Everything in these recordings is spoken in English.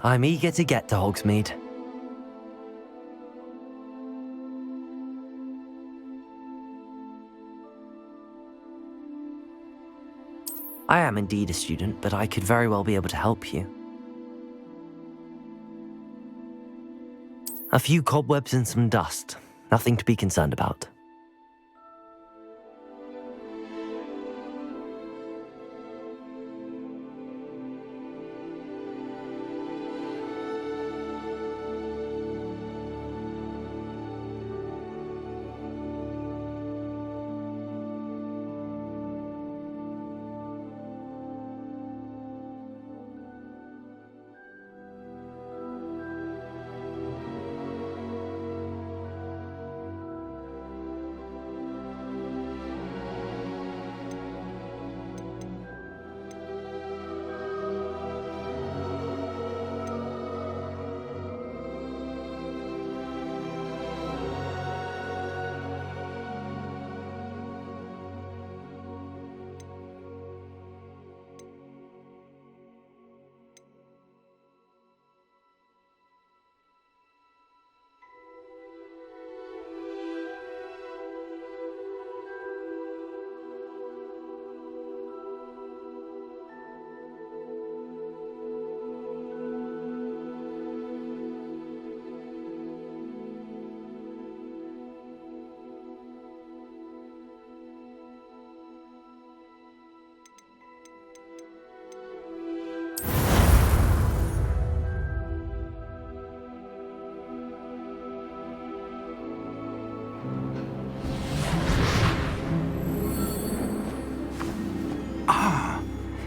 I'm eager to get to Hogsmeade. I am indeed a student, but I could very well be able to help you. A few cobwebs and some dust. Nothing to be concerned about.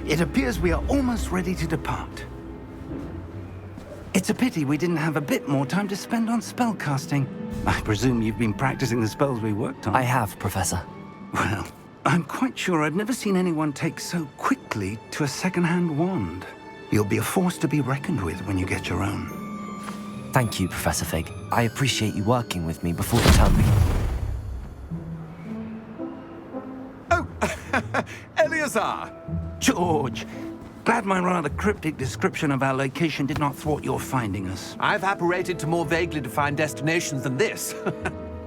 It appears we are almost ready to depart. It's a pity we didn't have a bit more time to spend on spellcasting. I presume you've been practicing the spells we worked on. I have, Professor. Well, I'm quite sure I've never seen anyone take so quickly to a second-hand wand. You'll be a force to be reckoned with when you get your own. Thank you, Professor Fig. I appreciate you working with me before the term begins. Oh, Eleazar! George, glad my rather cryptic description of our location did not thwart your finding us. I've apparated to more vaguely defined destinations than this.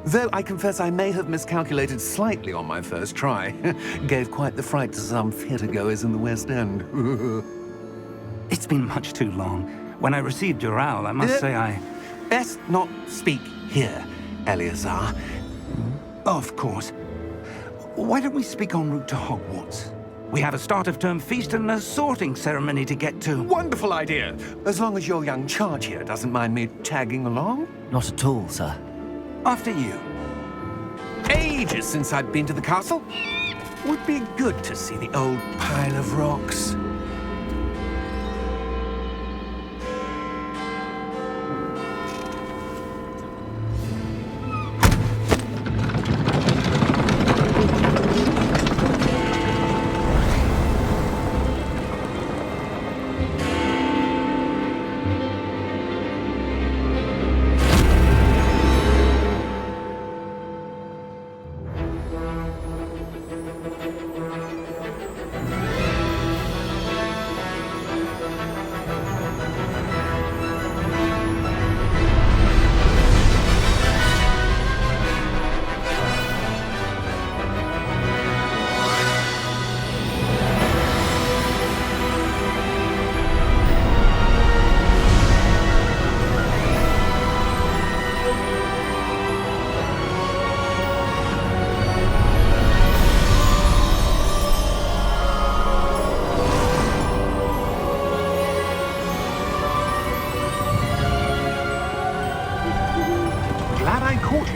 Though I confess I may have miscalculated slightly on my first try. Gave quite the fright to some theatergoers in the West End. It's been much too long. When I received your owl, I must say I... Best not speak here, Eleazar. Of course. Why don't we speak en route to Hogwarts? We have a start-of-term feast and a sorting ceremony to get to. Wonderful idea! As long as your young charge here doesn't mind me tagging along. Not at all, sir. After you. Ages since I've been to the castle. Would be good to see the old pile of rocks.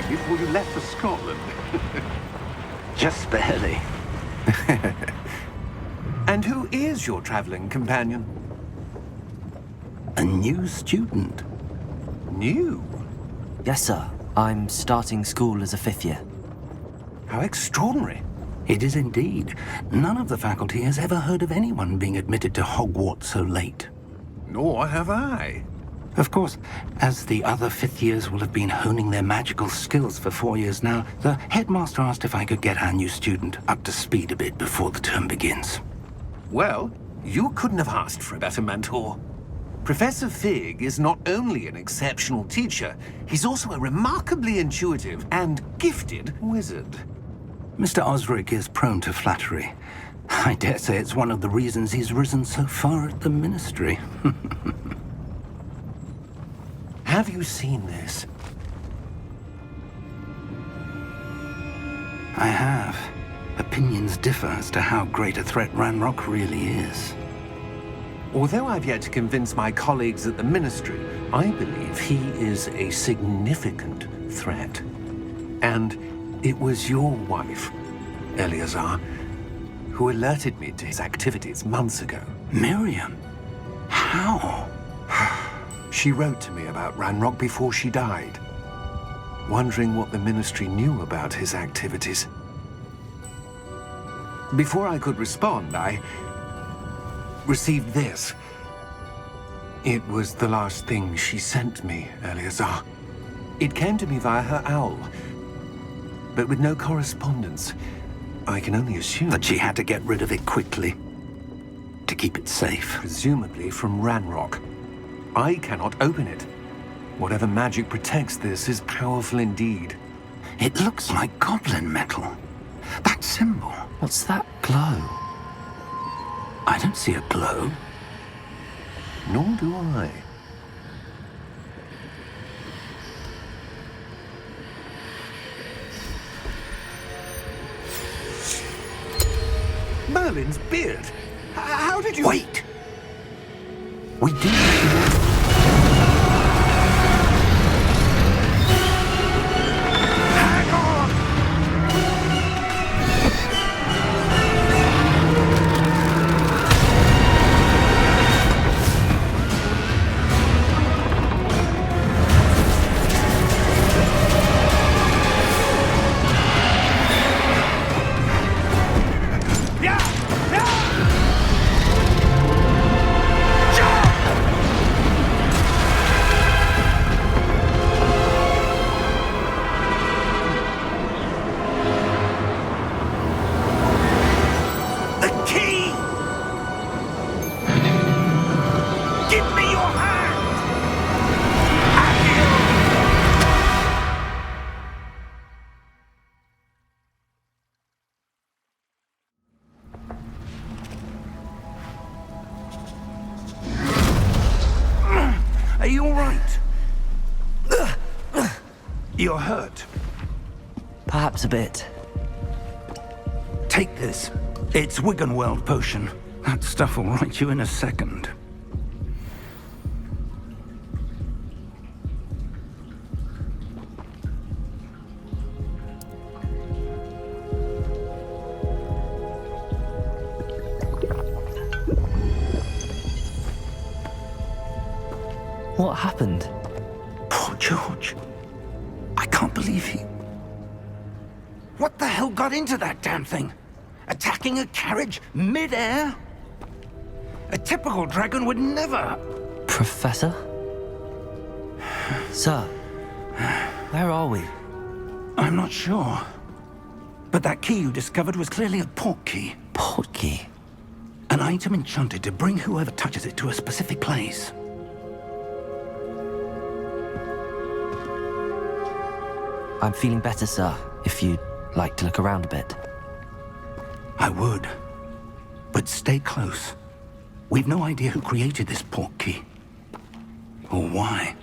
Before you left for Scotland. Just barely. And who is your traveling companion? A new student. New? Yes, sir. I'm starting school as a 5th year. How extraordinary. It is indeed. None of the faculty has ever heard of anyone being admitted to Hogwarts so late. Nor have I. Of course, as the other fifth years will have been honing their magical skills for 4 years now, the headmaster asked if I could get our new student up to speed a bit before the term begins. Well, you couldn't have asked for a better mentor. Professor Fig is not only an exceptional teacher, he's also a remarkably intuitive and gifted wizard. Mr. Osric is prone to flattery. I dare say it's one of the reasons he's risen so far at the Ministry. Have you seen this? I have. Opinions differ as to how great a threat Ranrock really is. Although I've yet to convince my colleagues at the Ministry, I believe he is a significant threat. And it was your wife, Eleazar, who alerted me to his activities months ago. Miriam? How? She wrote to me about Ranrock before she died, wondering what the Ministry knew about his activities. Before I could respond, I received this. It was the last thing she sent me, Eleazar. It came to me via her owl, but with no correspondence. I can only assume That she had to get rid of it quickly, to keep it safe. presumably from Ranrock. I cannot open it. Whatever magic protects this is powerful indeed. It looks like goblin metal. That symbol. What's that glow? I don't see a glow. Nor do I. Merlin's beard! How did you... Wait! We do. Hang on! Are you all right? You're hurt. Perhaps a bit. Take this. It's Wiggenweld potion. That stuff will right you in a second. What happened? Poor George. I can't believe he... What the hell got into that damn thing? Attacking a carriage mid-air? A typical dragon would never... Professor? Sir, where are we? I'm not sure. But that key you discovered was clearly a portkey. Portkey? An item enchanted to bring whoever touches it to a specific place. I'm feeling better, sir, if you'd like to look around a bit. I would. But stay close. We've no idea who created this portkey. Or why.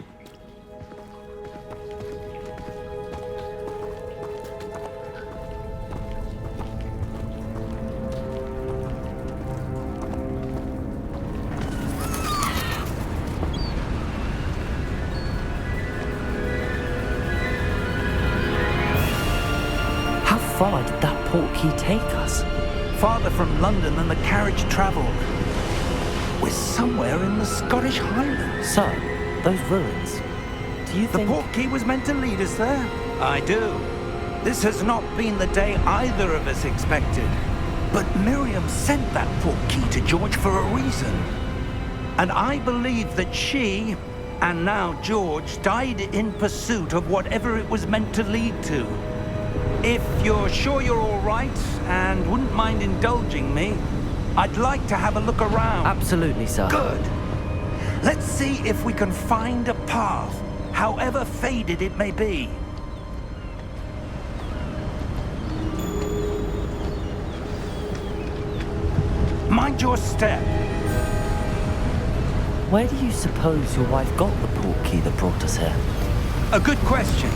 How far did that portkey take us? Farther from London than the carriage traveled. We're somewhere in the Scottish Highlands. Sir, those ruins. Do you The think... portkey was meant to lead us there? I do. This has not been the day either of us expected. But Miriam sent that Portkey to George for a reason. And I believe that she, and now George, died in pursuit of whatever it was meant to lead to. If you're sure you're all right, and wouldn't mind indulging me, I'd like to have a look around. Absolutely, sir. Good. Let's see if we can find a path, however faded it may be. Mind your step. Where do you suppose your wife got the Portkey that brought us here? A good question.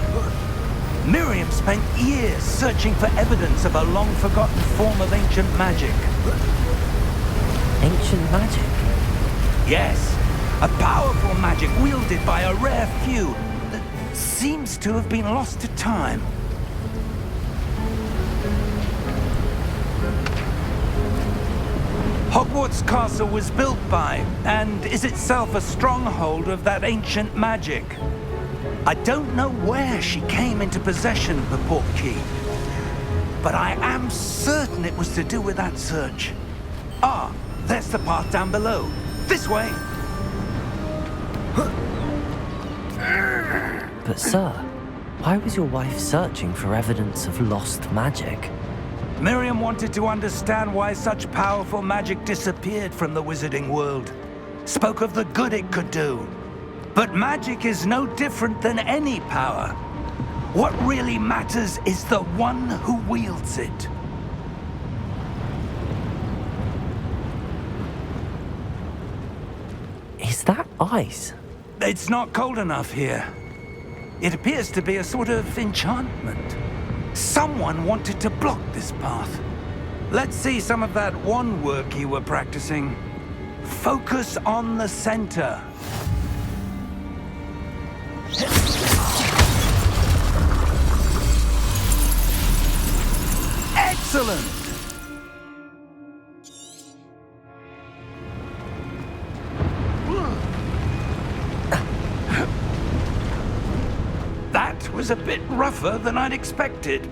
Miriam spent years searching for evidence of a long-forgotten form of ancient magic. Ancient magic? Yes, a powerful magic wielded by a rare few that seems to have been lost to time. Hogwarts Castle was built by, and is itself a stronghold of that ancient magic. I don't know where she came into possession of the Portkey, but I am certain it was to do with that search. Ah, there's the path down below. This way! But sir, why was your wife searching for evidence of lost magic? Miriam wanted to understand why such powerful magic disappeared from the wizarding world. Spoke of the good it could do. But magic is no different than any power. What really matters is the one who wields it. Is that ice? It's not cold enough here. It appears to be a sort of enchantment. Someone wanted to block this path. Let's see some of that wand work you were practicing. Focus on the center. Excellent! That was a bit rougher than I'd expected.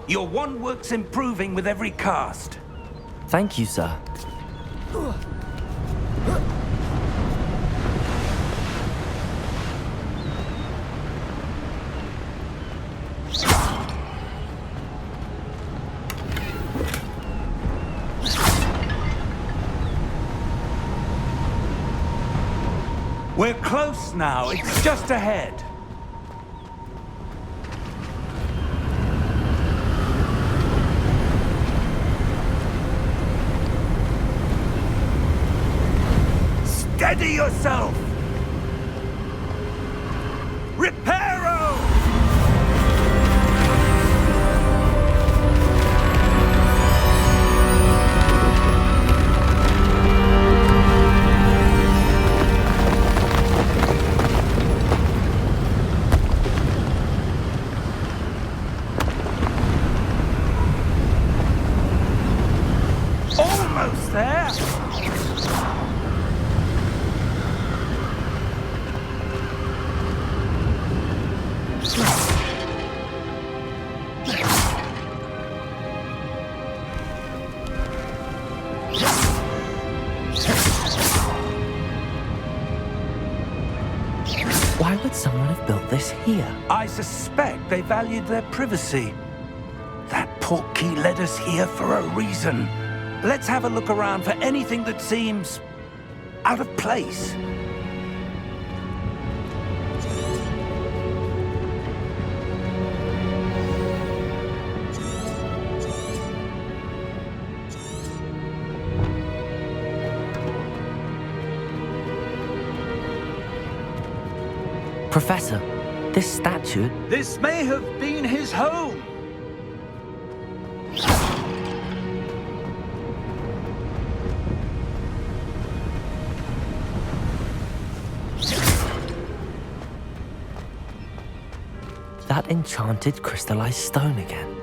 Your wand work's improving with every cast. Thank you, sir. We're close now. It's just ahead. Steady yourself! Reparo! Almost there! Why would someone have built this here? I suspect they valued their privacy. That Portkey led us here for a reason. Let's have a look around for anything that seems out of place. Professor, this statue... This may have been his home. That enchanted crystallized stone again.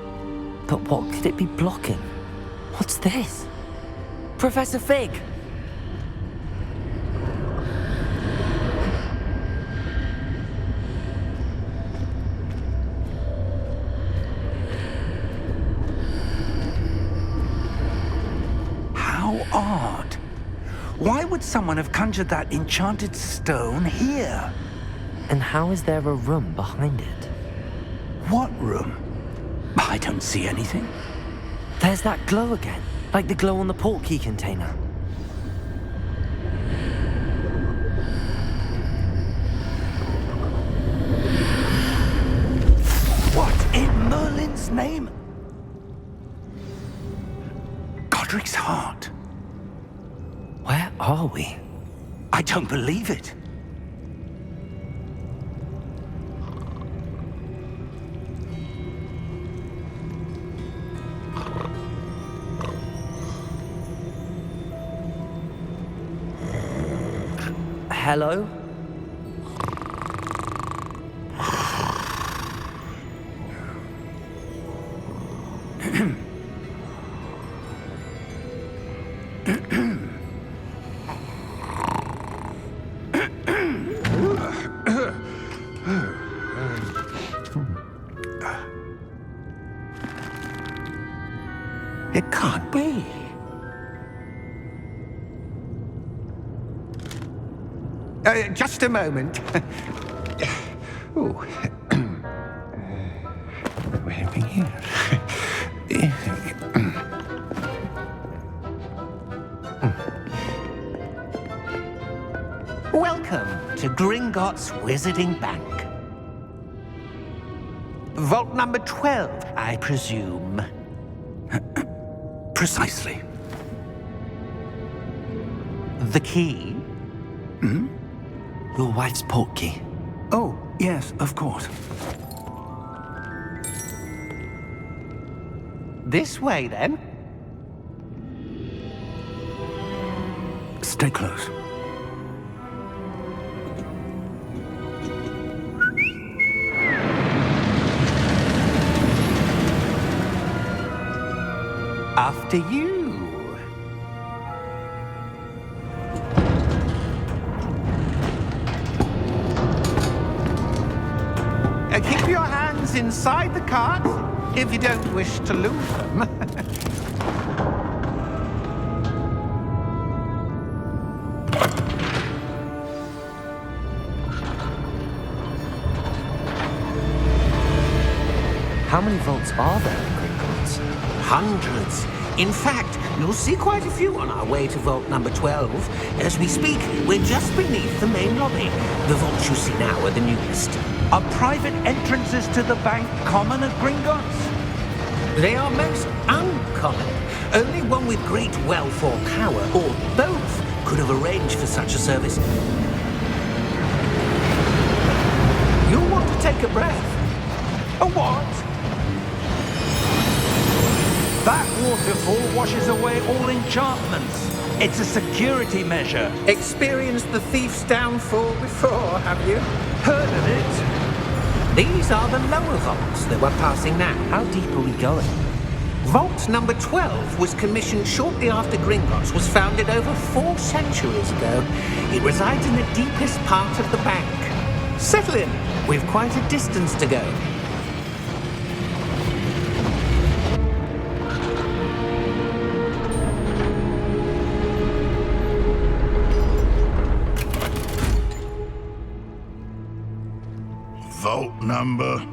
But what could it be blocking? What's this? Professor Fig! How odd. Why would someone have conjured that enchanted stone here? And how is there a room behind it? What room? I don't see anything. There's that glow again, like the glow on the portkey container. What in Merlin's name? Godric's heart. Where are we? I don't believe it. Hello? It can't be. Just a moment. Oh. Wait a minute. Welcome to Gringotts Wizarding Bank. Vault number 12, I presume. Precisely. The key? Your wife's portkey. Oh, yes, of course. This way, then. Stay close. After you. Keep your hands inside the cart if you don't wish to lose them. How many vaults are there in Gringotts? Hundreds. In fact, you'll see quite a few on our way to vault number 12. As we speak, we're just beneath the main lobby. The vaults you see now are the newest. Are private entrances to the bank common at Gringotts? They are most uncommon. Only one with great wealth or power, or both, could have arranged for such a service. You'll want to take a breath. A what? That waterfall washes away all enchantments. It's a security measure. Experienced the thief's downfall before, have you? Heard of it? These are the lower vaults that we're passing now. How deep are we going? Vault number 12 was commissioned shortly after Gringotts was founded over 4 centuries ago. It resides in the deepest part of the bank. Settle in. We've quite a distance to go. Vault number?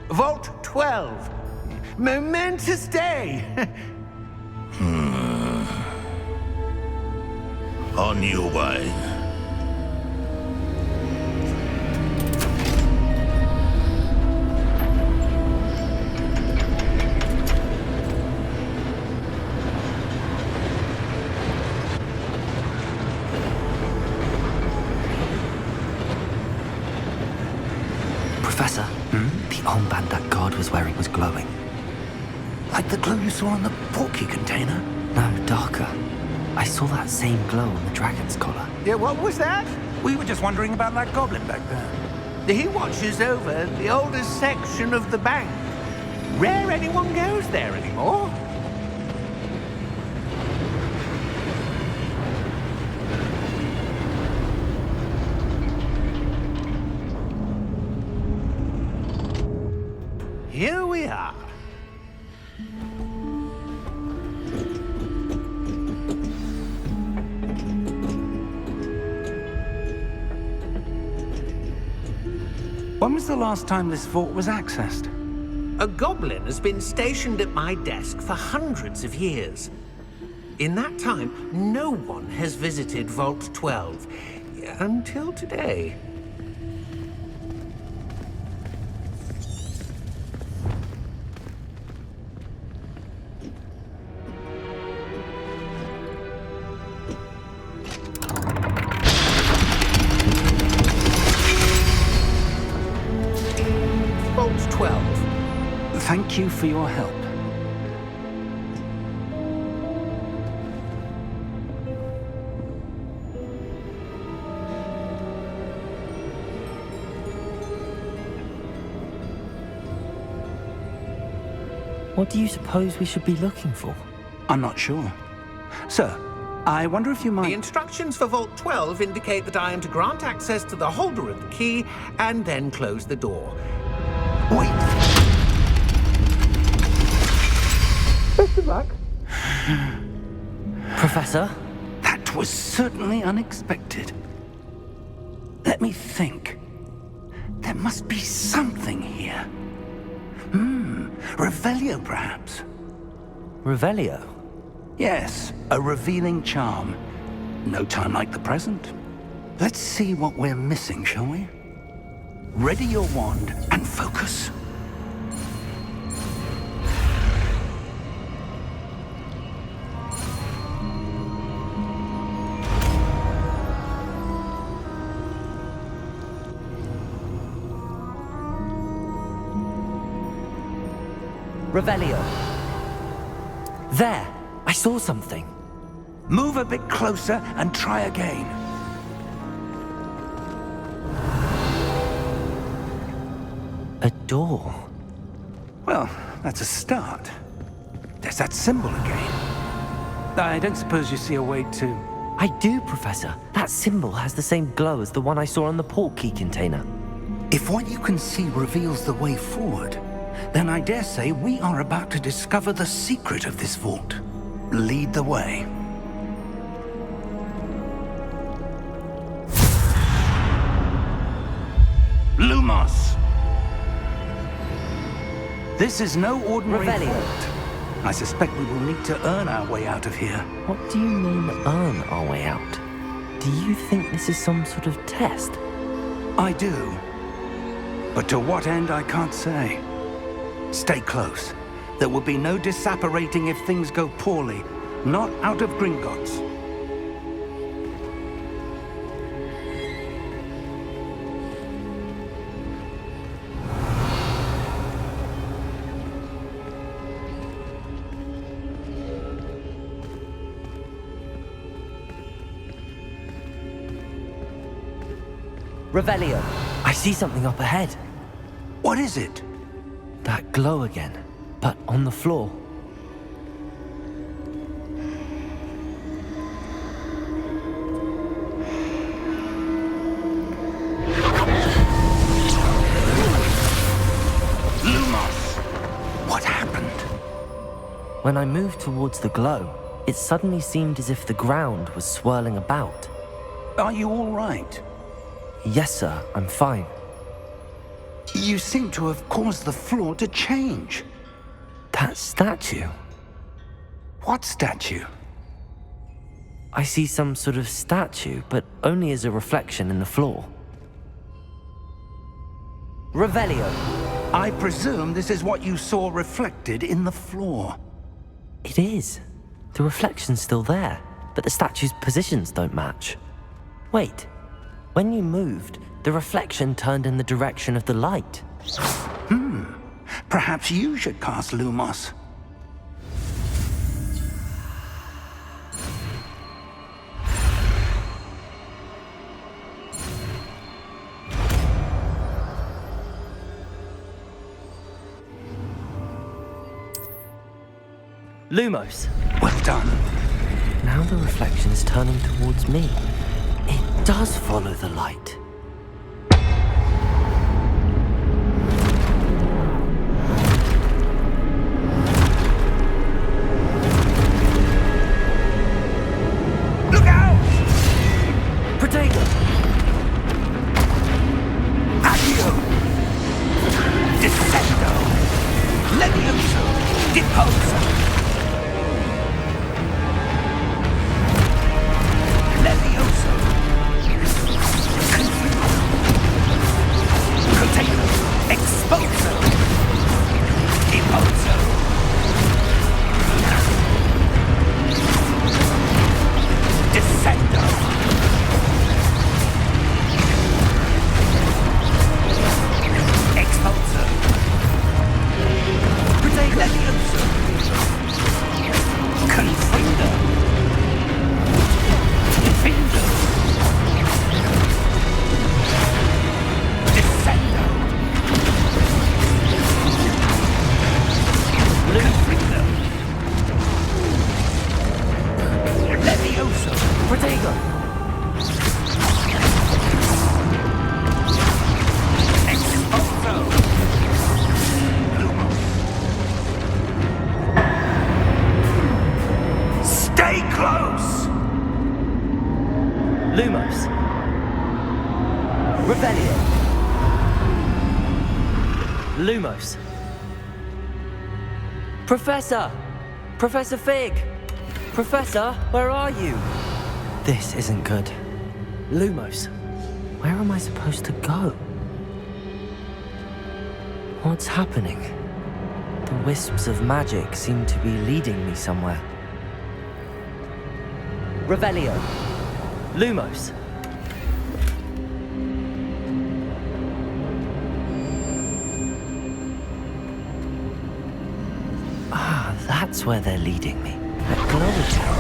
Vault 12. Momentous day. On your way. Professor, the armband that guard was wearing was glowing. Like the glow you saw on the portkey container? No, darker. I saw that same glow on the dragon's collar. Yeah, what was that? We were just wondering about that goblin back there. He watches over the oldest section of the bank. Rare anyone goes there anymore. Here we are. When was the last time this vault was accessed? A goblin has been stationed at my desk for hundreds of years. In that time, no one has visited Vault 12 until today. Vault 12. Thank you for your help. What do you suppose we should be looking for? I'm not sure. Sir, I wonder if you The might... instructions for Vault 12 indicate that I am to grant access to the holder of the key and then close the door. Wait! Best of luck. Professor? That was certainly unexpected. Let me think. There must be something here. Revelio, perhaps? Revelio? Yes, a revealing charm. No time like the present. Let's see what we're missing, shall we? Ready your wand and focus. Revelio. There! I saw something. Move a bit closer and try again. A door. Well, that's a start. There's that symbol again. I don't suppose you see a way to... I do, Professor. That symbol has the same glow as the one I saw on the portkey container. If what you can see reveals the way forward, then I dare say we are about to discover the secret of this vault. Lead the way. Lumos! This is no ordinary Revelio. vault. I suspect we will need to earn our way out of here. What do you mean, earn our way out? Do you think this is some sort of test? I do. But to what end, I can't say. Stay close. There will be no disapparating if things go poorly. Not out of Gringotts. Revelio. I see something up ahead. What is it? That glow again, but on the floor. Lumos! What happened? When I moved towards the glow, it suddenly seemed as if the ground was swirling about. Are you all right? Yes, sir, I'm fine. You seem to have caused the floor to change. That statue. What statue? I see some sort of statue, but only as a reflection in the floor. Revelio. I presume this is what you saw reflected in the floor. It is. The reflection's still there, but the statue's positions don't match. Wait. When you moved, the reflection turned in the direction of the light. Perhaps you should cast Lumos. Lumos. Well done. Now the reflection's turning towards me. It does follow the light. Look out! Protego! Accio! Descendo! Levioso! Deposo! Levioso! Protego! Exposo! Deposo! Descendo! Expulso! Levioso! Confindo! Defendo! Descendo! Confindo! Levioso! Protego! Expulso! Lumos! Stay close! Lumos. Revelio. Lumos. Professor! Professor Fig! Professor, where are you? This isn't good. Lumos. Where am I supposed to go? What's happening? The wisps of magic seem to be leading me somewhere. Revelio. Lumos. Ah, that's where they're leading me. At Glory Tower.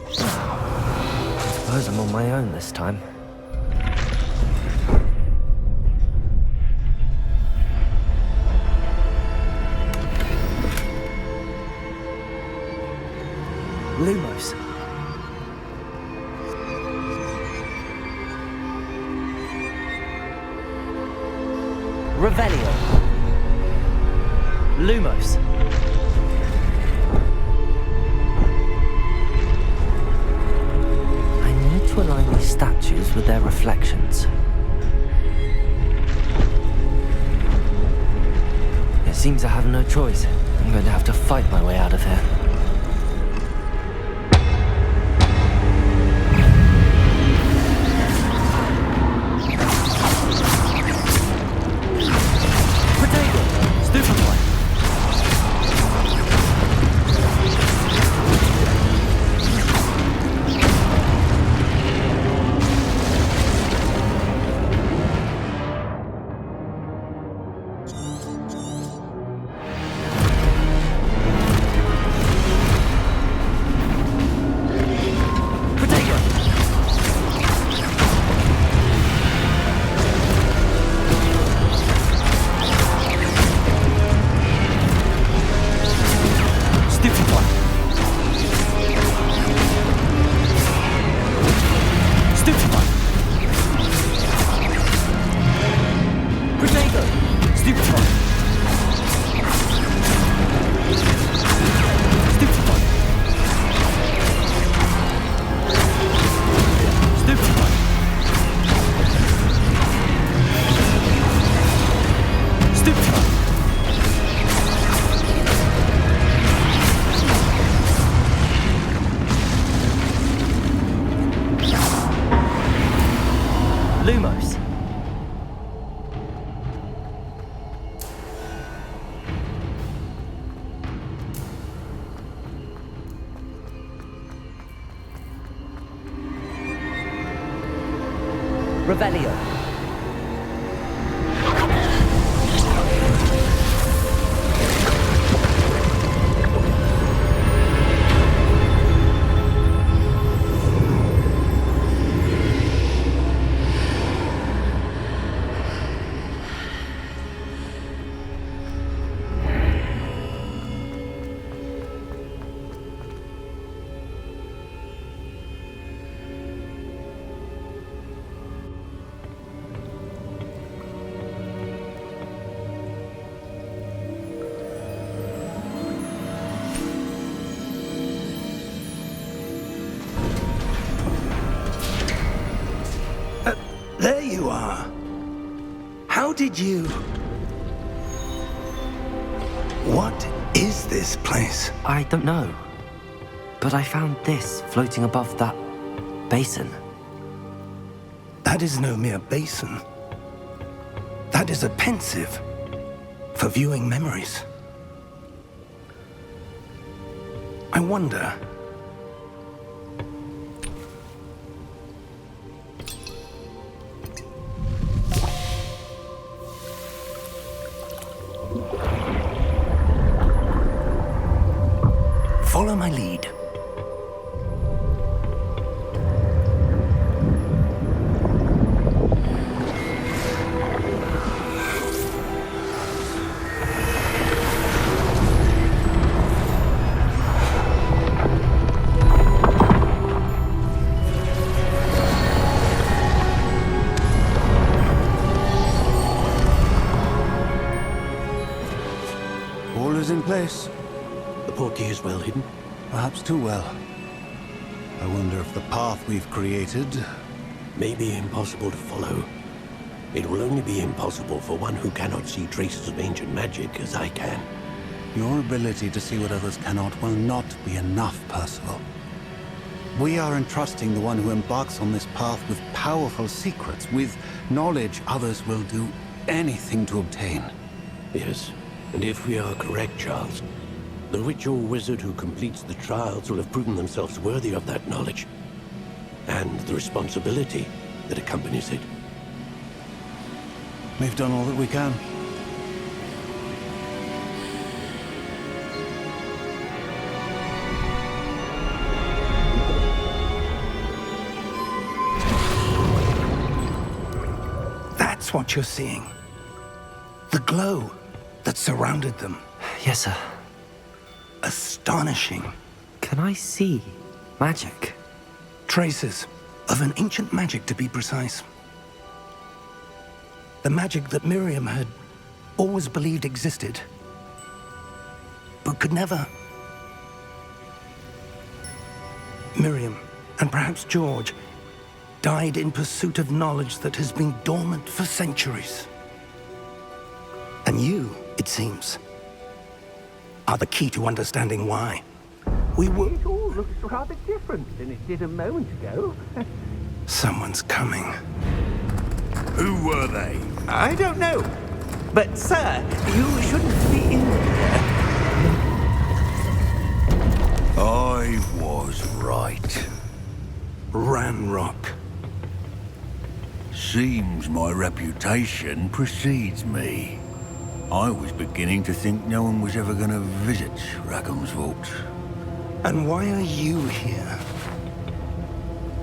I suppose I'm on my own this time. Lumos. Revelio. Lumos. I need to align these statues with their reflections. It seems I have no choice. I'm going to have to fight my way out of here. Lumos. Revelio. did you... What is this place? I don't know. But I found this floating above that basin. That is no mere basin. That is a pensive for viewing memories. I wonder... Follow my lead. All is in place. The portkey is well hidden. Perhaps too well. I wonder if the path we've created... May be impossible to follow. It will only be impossible for one who cannot see traces of ancient magic as I can. Your ability to see what others cannot will not be enough, Percival. We are entrusting the one who embarks on this path with powerful secrets, with knowledge others will do anything to obtain. Yes, and if we are correct, Charles, the witch or wizard who completes the trials will have proven themselves worthy of that knowledge, and the responsibility that accompanies it. We've done all that we can. That's what you're seeing. The glow that surrounded them. Yes, sir. Astonishing. Can I see magic? Traces of an ancient magic, to be precise. The magic that Miriam had always believed existed, but could never. Miriam, and perhaps George, died in pursuit of knowledge that has been dormant for centuries. And you, it seems, are the key to understanding why. We were... It all looks rather different than it did a moment ago. Someone's coming. Who were they? I don't know. But, sir, you shouldn't be in here. I was right. Ranrock. Seems my reputation precedes me. I was beginning to think no one was ever going to visit Rackham's vault. And why are you here?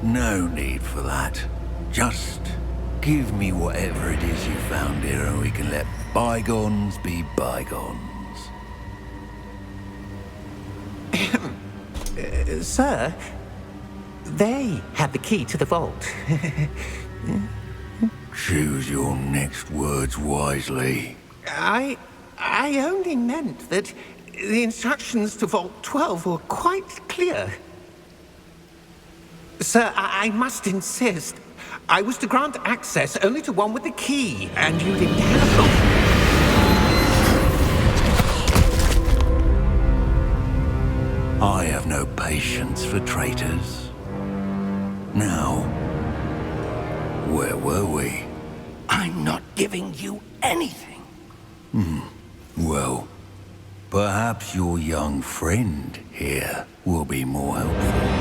No need for that. Just give me whatever it is you found here and we can let bygones be bygones. Sir, they have the key to the vault. Choose your next words wisely. I only meant that the instructions to Vault 12 were quite clear. Sir, I must insist. I was to grant access only to one with the key, and you didn't have... I have no patience for traitors. Now, where were we? I'm not giving you anything. Well, perhaps your young friend here will be more helpful.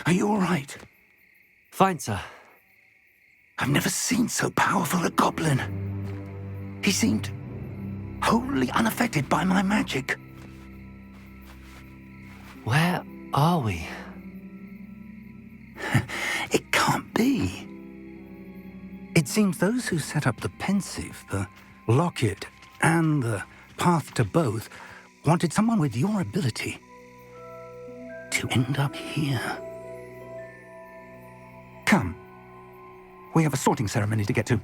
Are you all right? Fine, sir. I've never seen so powerful a goblin. He seemed wholly unaffected by my magic. Where are we? It can't be. It seems those who set up the pensive, the locket, and the path to both wanted someone with your ability to end up here. Come. We have a sorting ceremony to get to.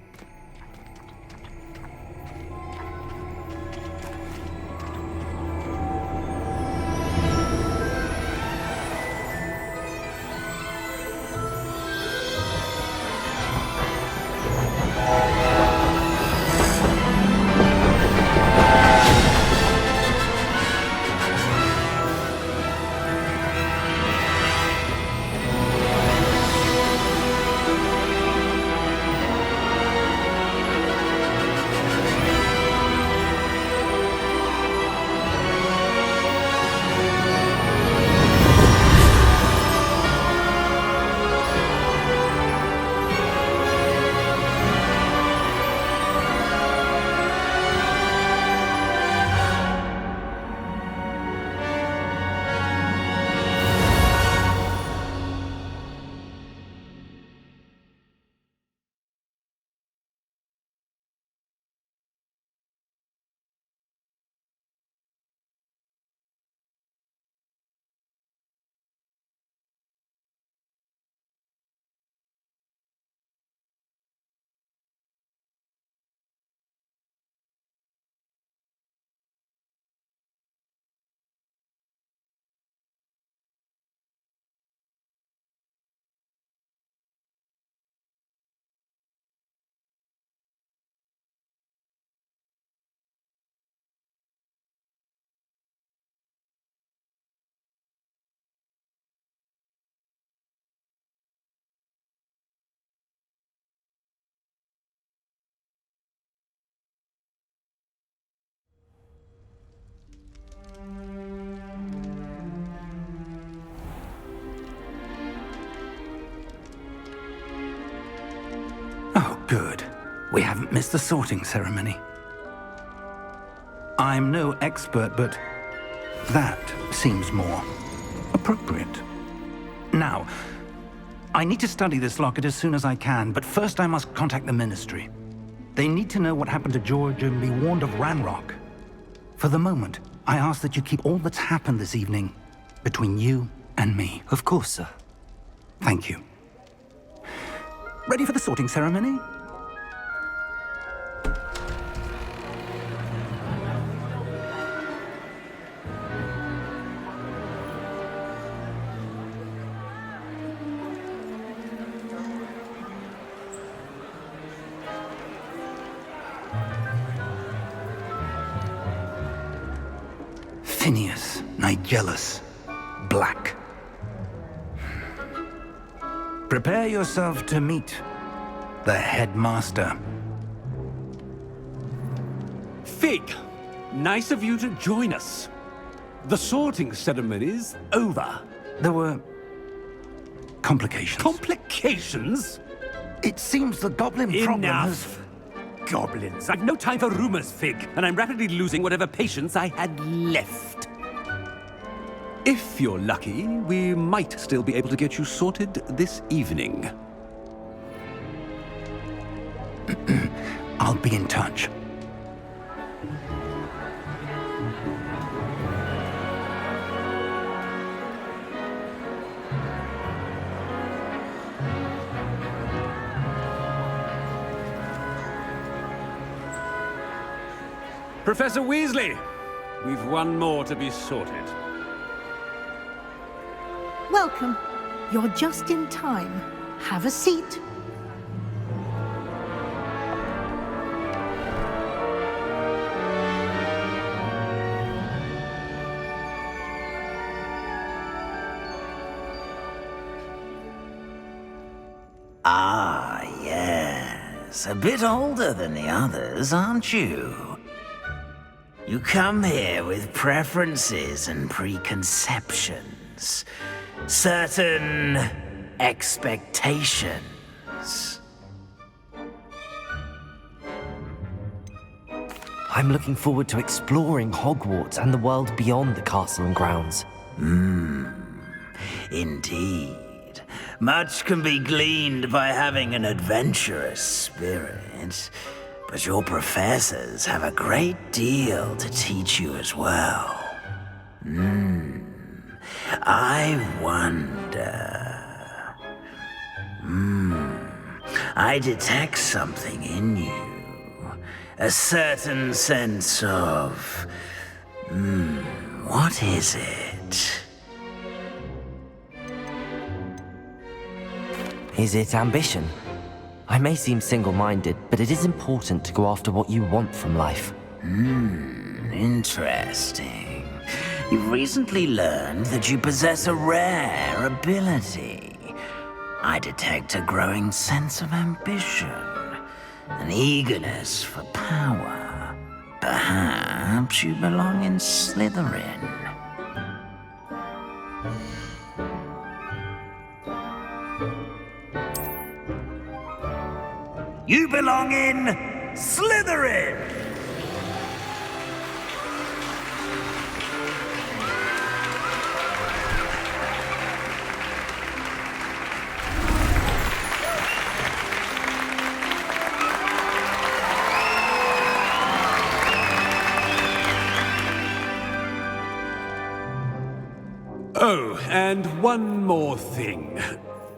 Oh, good. We haven't missed the sorting ceremony. I'm no expert, but that seems more appropriate. Now, I need to study this locket as soon as I can, but first I must contact the Ministry. They need to know what happened to George and be warned of Ranrock. For the moment, I ask that you keep all that's happened this evening between you and me. Of course, sir. Thank you. Ready for the sorting ceremony? Phineas, Nigellus, Black. Prepare yourself to meet the headmaster. Fig, nice of you to join us. The sorting ceremony's over. There were complications. Complications? It seems the goblin problem has... Enough. Goblins. I've no time for rumors, Fig, and I'm rapidly losing whatever patience I had left. If you're lucky, we might still be able to get you sorted this evening. I'll be in touch. Professor Weasley, we've one more to be sorted. Welcome. You're just in time. Have a seat. Ah, yes. A bit older than the others, aren't you? You come here with preferences and preconceptions. certain expectations. I'm looking forward to exploring Hogwarts and the world beyond the castle and grounds. Indeed. Much can be gleaned by having an adventurous spirit, but your professors have a great deal to teach you as well. I wonder... I detect something in you. A certain sense of... what is it? Is it ambition? I may seem single-minded, but it is important to go after what you want from life. Interesting. You've recently learned that you possess a rare ability. I detect a growing sense of ambition, an eagerness for power. Perhaps you belong in Slytherin. You belong in Slytherin! Oh, and one more thing.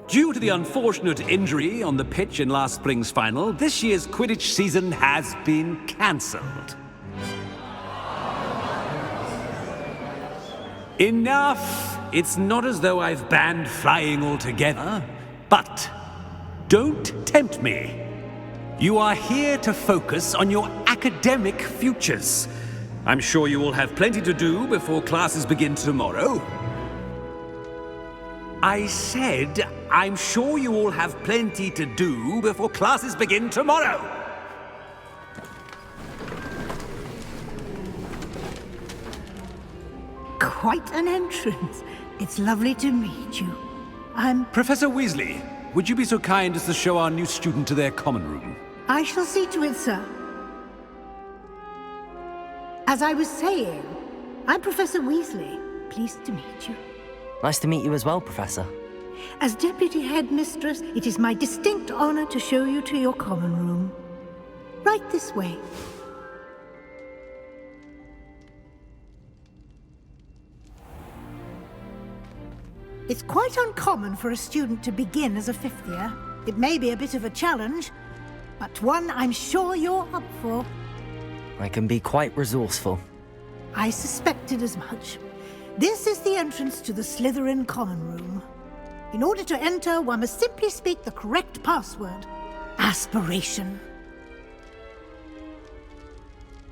Due to the unfortunate injury on the pitch in last spring's final, this year's Quidditch season has been cancelled. Enough! It's not as though I've banned flying altogether, but don't tempt me. You are here to focus on your academic futures. I'm sure you will have plenty to do before classes begin tomorrow. I said, I'm sure you all have plenty to do before classes begin tomorrow. Quite an entrance. It's lovely to meet you. Professor Weasley, would you be so kind as to show our new student to their common room? I shall see to it, sir. As I was saying, I'm Professor Weasley. Pleased to meet you. Nice to meet you as well, Professor. As Deputy Headmistress, it is my distinct honor to show you to your common room. Right this way. It's quite uncommon for a student to begin as a fifth year. It may be a bit of a challenge, but one I'm sure you're up for. I can be quite resourceful. I suspected as much. This is the entrance to the Slytherin common room. In order to enter, one must simply speak the correct password. Aspiration.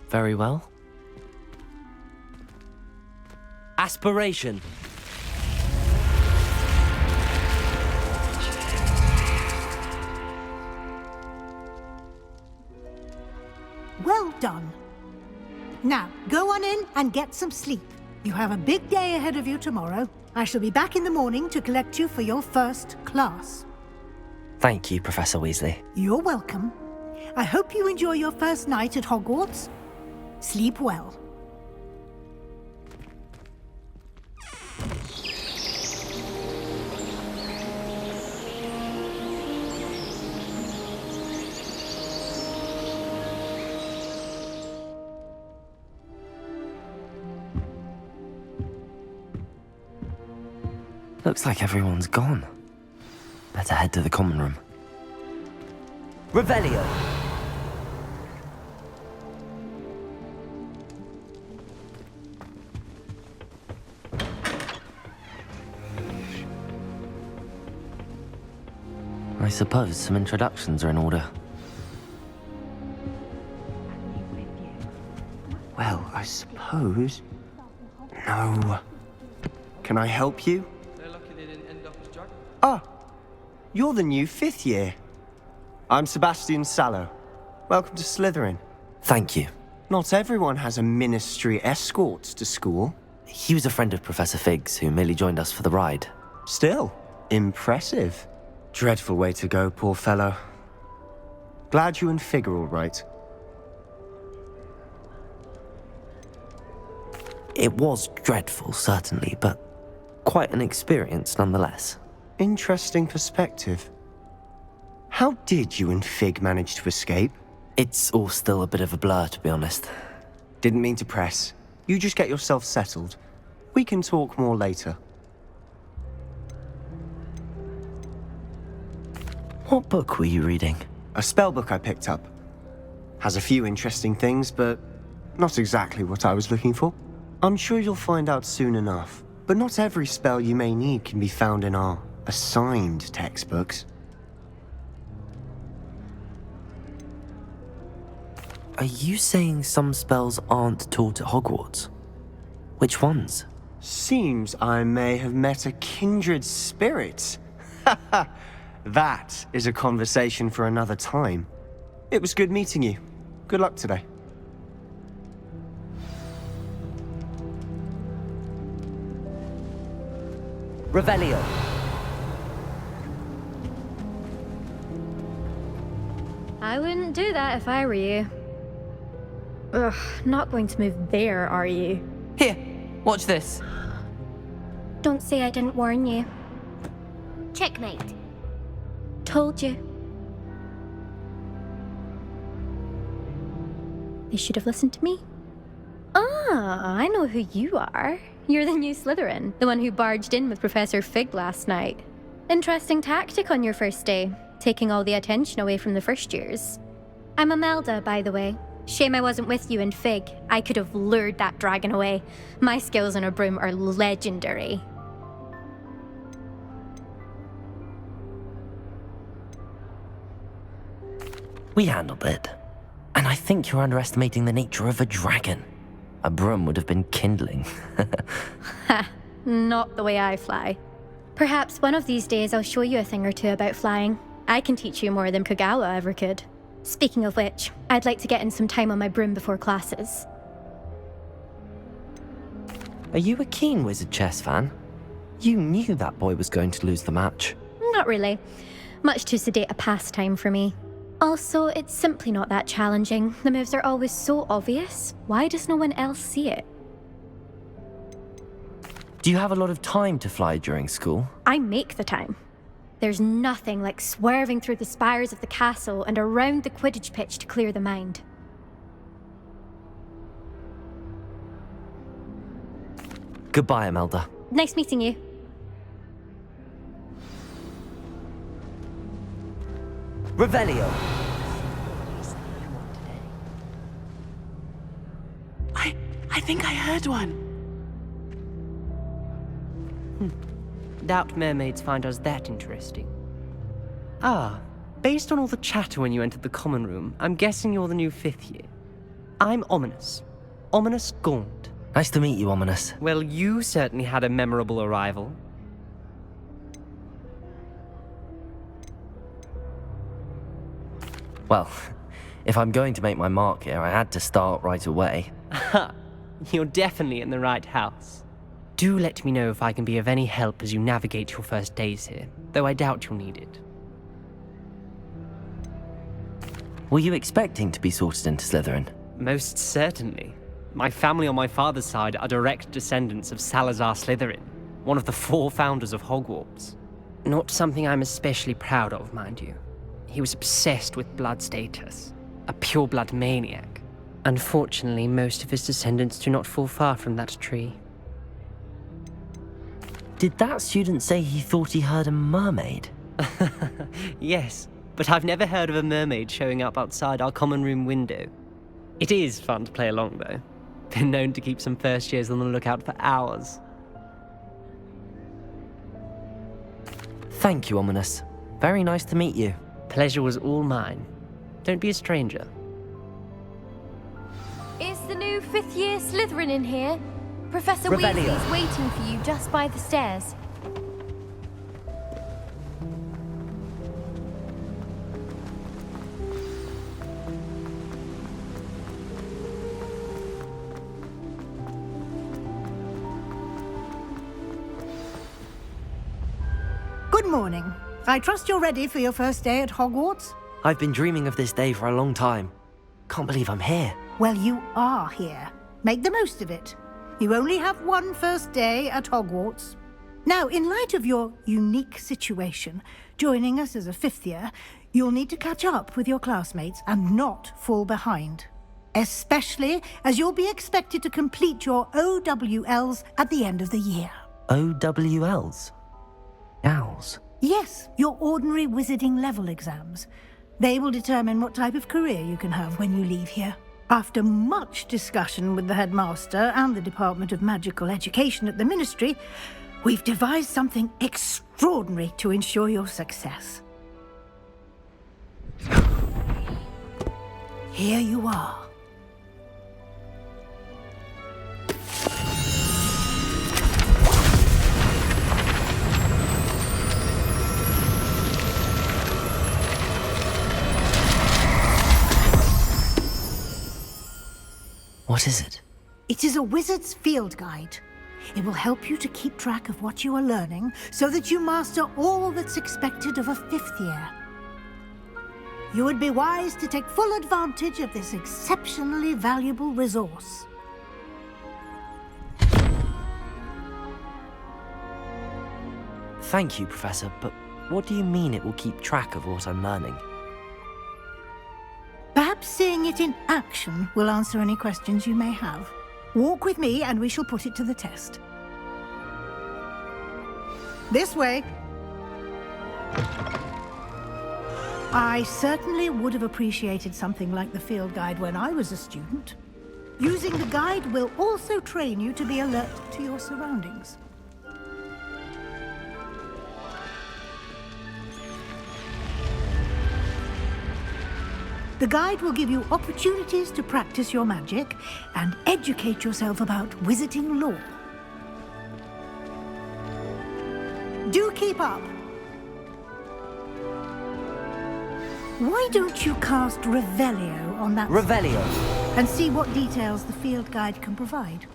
Very well. Aspiration. Well done. Now, go on in and get some sleep. You have a big day ahead of you tomorrow. I shall be back in the morning to collect you for your first class. Thank you, Professor Weasley. You're welcome. I hope you enjoy your first night at Hogwarts. Sleep well. Looks like everyone's gone. Better head to the common room. Revelio! I suppose some introductions are in order. Well, I suppose... No. Can I help you? Ah, you're the new fifth year. I'm Sebastian Sallow. Welcome to Slytherin. Thank you. Not everyone has a ministry escort to school. He was a friend of Professor Fig's who merely joined us for the ride. Still, impressive. Dreadful way to go, poor fellow. Glad you and Fig are all right. It was dreadful, certainly, but quite an experience nonetheless. Interesting perspective. How did you and Fig manage to escape? It's all still a bit of a blur, to be honest. Didn't mean to press. You just get yourself settled. We can talk more later. What book were you reading? A spell book I picked up. Has a few interesting things, but not exactly what I was looking for. I'm sure you'll find out soon enough. But not every spell you may need can be found in our assigned textbooks. Are you saying some spells aren't taught at Hogwarts? Which ones? Seems I may have met a kindred spirit. That is a conversation for another time. It was good meeting you. Good luck today. Revelio. I wouldn't do that if I were you. Ugh, not going to move there, are you? Here, watch this. Don't say I didn't warn you. Checkmate. Told you. They should have listened to me. Ah, I know who you are. You're the new Slytherin, the one who barged in with Professor Fig last night. Interesting tactic on your first day, taking all the attention away from the first years. I'm Imelda, by the way. Shame I wasn't with you and Fig. I could have lured that dragon away. My skills on a broom are legendary. We handled it. And I think you're underestimating the nature of a dragon. A broom would have been kindling. Ha, not the way I fly. Perhaps one of these days I'll show you a thing or two about flying. I can teach you more than Kogawa ever could. Speaking of which, I'd like to get in some time on my broom before classes. Are you a keen Wizard chess fan? You knew that boy was going to lose the match. Not really. Much too sedate a pastime for me. Also, it's simply not that challenging. The moves are always so obvious. Why does no one else see it? Do you have a lot of time to fly during school? I make the time. There's nothing like swerving through the spires of the castle and around the Quidditch pitch to clear the mind. Goodbye, Imelda. Nice meeting you. Revelio. I think I heard one. Doubt mermaids find us that interesting. Ah, based on all the chatter when you entered the common room, I'm guessing you're the new 5th year. I'm Ominous. Ominous Gaunt. Nice to meet you, Ominous. Well, you certainly had a memorable arrival. Well, if I'm going to make my mark here, I had to start right away. Ha! You're definitely in the right house. Do let me know if I can be of any help as you navigate your first days here, though I doubt you'll need it. Were you expecting to be sorted into Slytherin? Most certainly. My family on my father's side are direct descendants of Salazar Slytherin, one of the 4 founders of Hogwarts. Not something I'm especially proud of, mind you. He was obsessed with blood status, a pure-blood maniac. Unfortunately, most of his descendants do not fall far from that tree. Did that student say he thought he heard a mermaid? Yes, but I've never heard of a mermaid showing up outside our common room window. It is fun to play along, though. Been known to keep some first years on the lookout for hours. Thank you, Ominous. Very nice to meet you. Pleasure was all mine. Don't be a stranger. Is the new 5th year Slytherin in here? Professor Revelio. Weasley's waiting for you just by the stairs. Good morning. I trust you're ready for your first day at Hogwarts? I've been dreaming of this day for a long time. Can't believe I'm here. Well, you are here. Make the most of it. You only have one first day at Hogwarts. Now, in light of your unique situation, joining us as a fifth year, you'll need to catch up with your classmates and not fall behind. Especially as you'll be expected to complete your OWLs at the end of the year. OWLs? Owls? Yes, your ordinary wizarding level exams. They will determine what type of career you can have when you leave here. After much discussion with the headmaster and the Department of Magical Education at the Ministry, we've devised something extraordinary to ensure your success. Here you are. What is it? It is a wizard's field guide. It will help you to keep track of what you are learning so that you master all that's expected of a fifth year. You would be wise to take full advantage of this exceptionally valuable resource. Thank you, Professor, but what do you mean it will keep track of what I'm learning? Perhaps seeing it in action will answer any questions you may have. Walk with me and we shall put it to the test. This way. I certainly would have appreciated something like the field guide when I was a student. Using the guide will also train you to be alert to your surroundings. The guide will give you opportunities to practice your magic and educate yourself about wizarding lore. Do keep up! Why don't you cast Revelio on that... Revelio? And see what details the field guide can provide.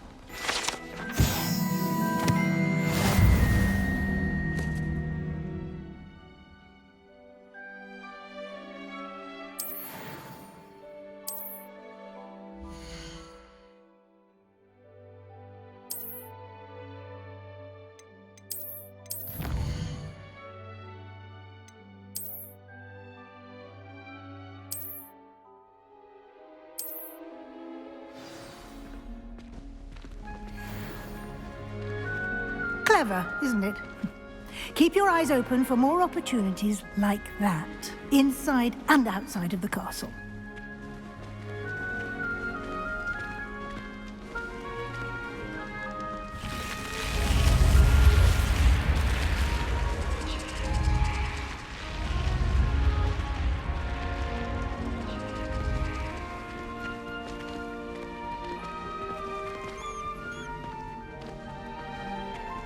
Clever, isn't it? Keep your eyes open for more opportunities like that, inside and outside of the castle.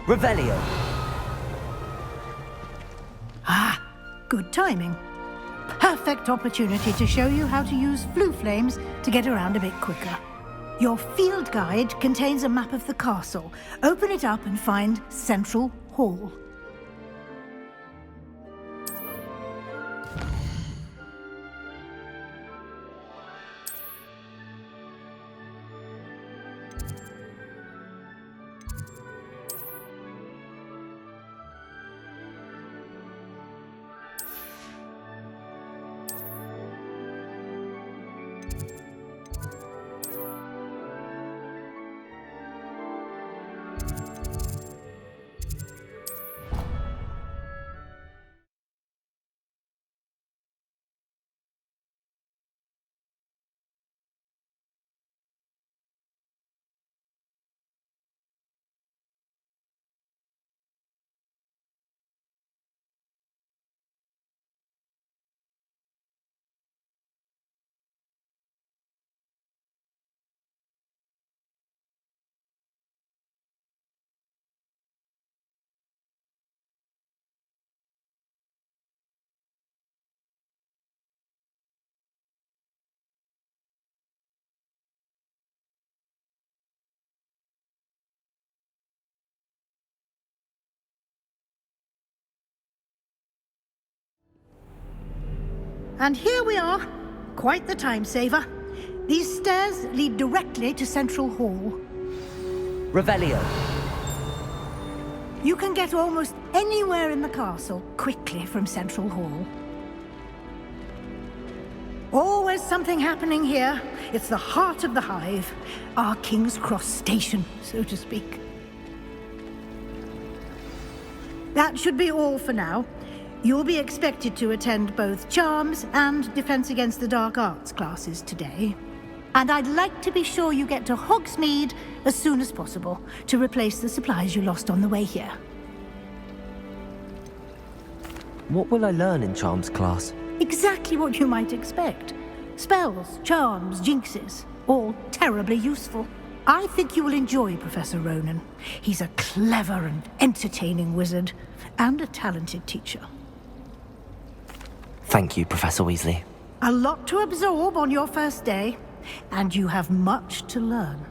Revelio! Ah, good timing. Perfect opportunity to show you how to use flue flames to get around a bit quicker. Your field guide contains a map of the castle. Open it up and find Central Hall. And here we are. Quite the time saver. These stairs lead directly to Central Hall. Revelio. You can get almost anywhere in the castle quickly from Central Hall. Always something happening here. It's the heart of the hive. Our King's Cross station, so to speak. That should be all for now. You'll be expected to attend both Charms and Defense Against the Dark Arts classes today. And I'd like to be sure you get to Hogsmeade as soon as possible to replace the supplies you lost on the way here. What will I learn in Charms class? Exactly what you might expect. Spells, charms, jinxes, all terribly useful. I think you will enjoy Professor Ronan. He's a clever and entertaining wizard, and a talented teacher. Thank you, Professor Weasley. A lot to absorb on your first day, and you have much to learn.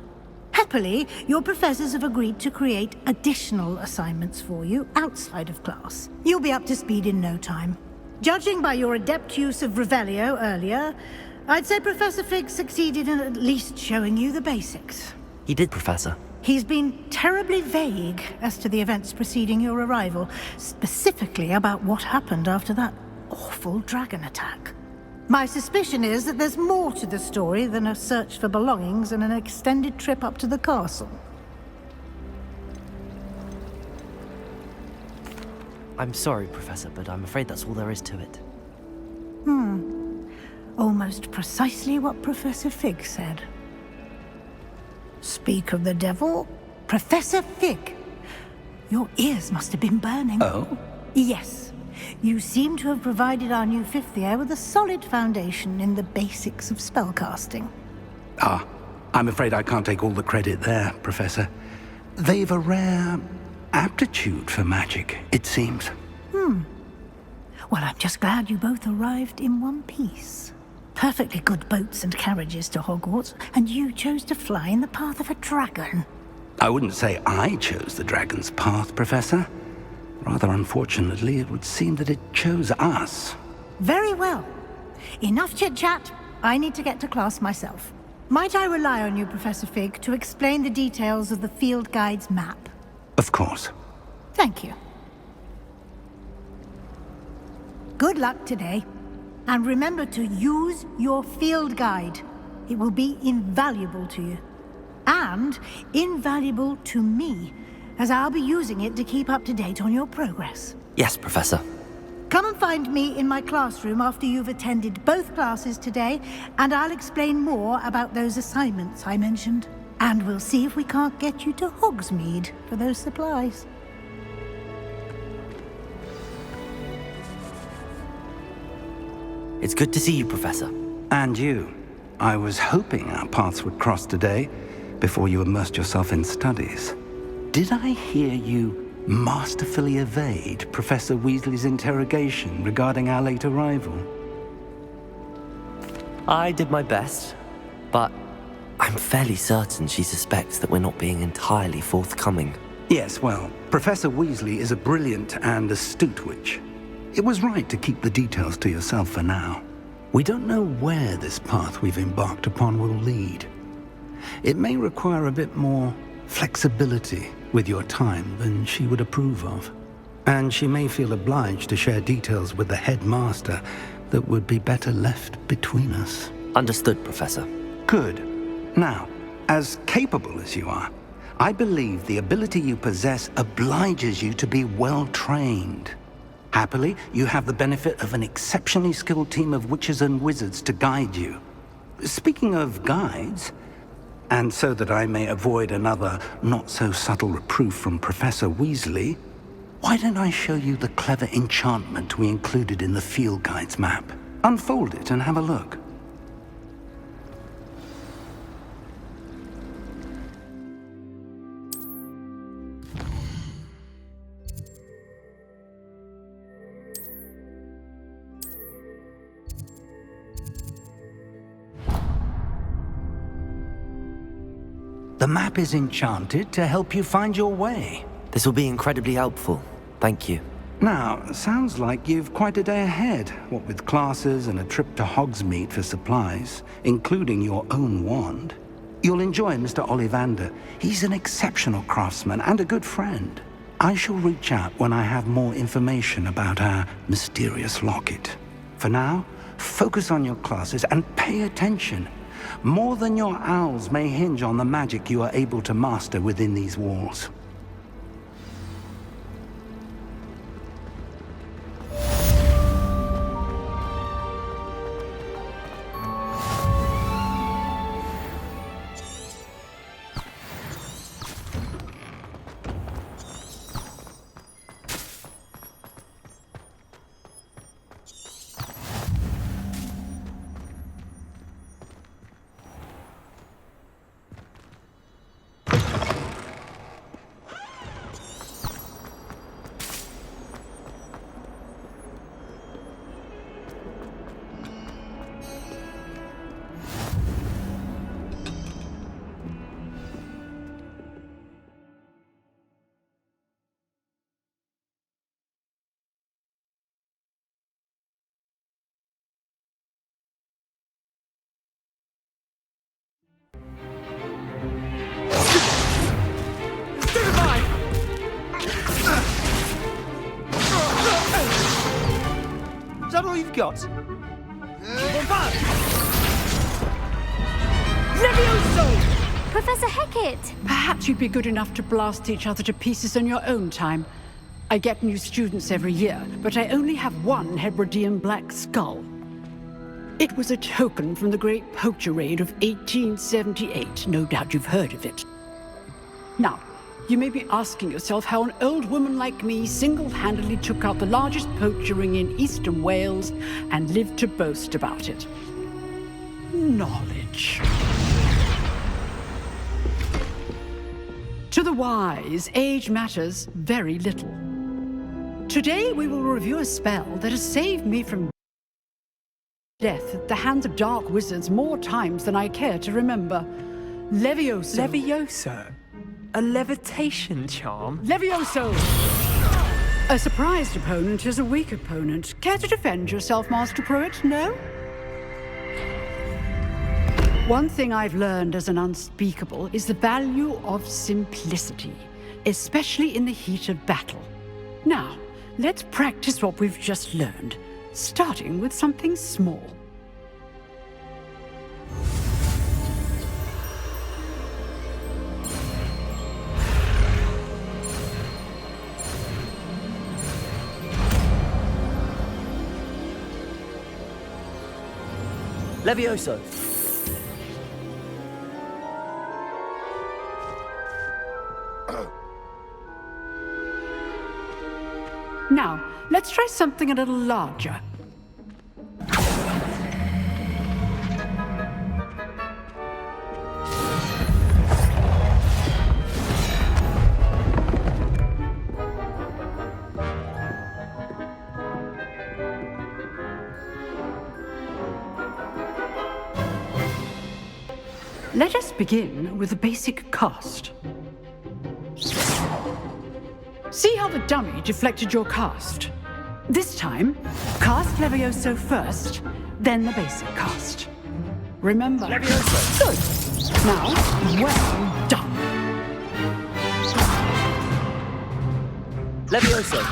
Happily, your professors have agreed to create additional assignments for you outside of class. You'll be up to speed in no time. Judging by your adept use of Revelio earlier, I'd say Professor Fig succeeded in at least showing you the basics. He did, Professor. He's been terribly vague as to the events preceding your arrival, specifically about what happened after that awful dragon attack. My suspicion is that there's more to the story than a search for belongings and an extended trip up to the castle. I'm sorry, Professor, but I'm afraid that's all there is to it. Almost precisely what Professor Fig said. Speak of the devil, Professor Fig. Your ears must have been burning. Oh? Yes. You seem to have provided our new fifth year with a solid foundation in the basics of spellcasting. Ah, I'm afraid I can't take all the credit there, Professor. They've a rare aptitude for magic, it seems. Well, I'm just glad you both arrived in one piece. Perfectly good boats and carriages to Hogwarts, and you chose to fly in the path of a dragon. I wouldn't say I chose the dragon's path, Professor. Rather unfortunately, it would seem that it chose us. Very well. Enough chit-chat. I need to get to class myself. Might I rely on you, Professor Fig, to explain the details of the field guide's map? Of course. Thank you. Good luck today. And remember to use your field guide. It will be invaluable to you. And invaluable to me, as I'll be using it to keep up to date on your progress. Yes, Professor. Come and find me in my classroom after you've attended both classes today, and I'll explain more about those assignments I mentioned. And we'll see if we can't get you to Hogsmeade for those supplies. It's good to see you, Professor. And you. I was hoping our paths would cross today, before you immersed yourself in studies. Did I hear you masterfully evade Professor Weasley's interrogation regarding our late arrival? I did my best, but I'm fairly certain she suspects that we're not being entirely forthcoming. Yes, well, Professor Weasley is a brilliant and astute witch. It was right to keep the details to yourself for now. We don't know where this path we've embarked upon will lead. It may require a bit more flexibility with your time than she would approve of. And she may feel obliged to share details with the headmaster that would be better left between us. Understood, Professor. Good. Now, as capable as you are, I believe the ability you possess obliges you to be well trained. Happily, you have the benefit of an exceptionally skilled team of witches and wizards to guide you. Speaking of guides, and so that I may avoid another not-so-subtle reproof from Professor Weasley, why don't I show you the clever enchantment we included in the field guide's map? Unfold it and have a look. The map is enchanted to help you find your way. This will be incredibly helpful. Thank you. Now, sounds like you've quite a day ahead, what with classes and a trip to Hogsmeade for supplies, including your own wand. You'll enjoy Mr. Ollivander. He's an exceptional craftsman and a good friend. I shall reach out when I have more information about our mysterious locket. For now, focus on your classes and pay attention. More than your owls may hinge on the magic you are able to master within these walls. Is that all you've got? Levioso! Professor Hecat! Perhaps you'd be good enough to blast each other to pieces in your own time. I get new students every year, but I only have one Hebridean black skull. It was a token from the Great Poacher Raid of 1878. No doubt you've heard of it. Now, you may be asking yourself how an old woman like me single-handedly took out the largest poacher ring in eastern Wales and lived to boast about it. Knowledge. To the wise, age matters very little. Today we will review a spell that has saved me from death at the hands of dark wizards more times than I care to remember. Levioso. Levioso? A levitation charm? Levioso! A surprised opponent is a weak opponent. Care to defend yourself, Master Pruitt? No? One thing I've learned as an unspeakable is the value of simplicity, especially in the heat of battle. Now, let's practice what we've just learned, starting with something small. Levioso! Now, let's try something a little larger. Let us begin with the basic cast. See how the dummy deflected your cast? This time, cast Levioso first, then the basic cast. Remember? Levioso! Good. Now, well done. Levioso!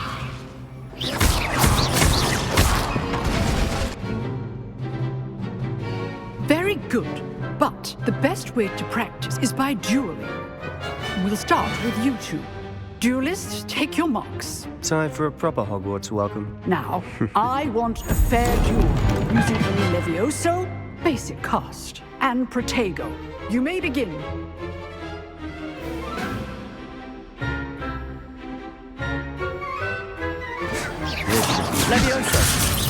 Very good. But the best way to practice is by dueling. We'll start with you two. Duelists, take your marks. Time for a proper Hogwarts welcome. Now, I want a fair duel using only Levioso, basic cast, and Protego. You may begin. Levioso!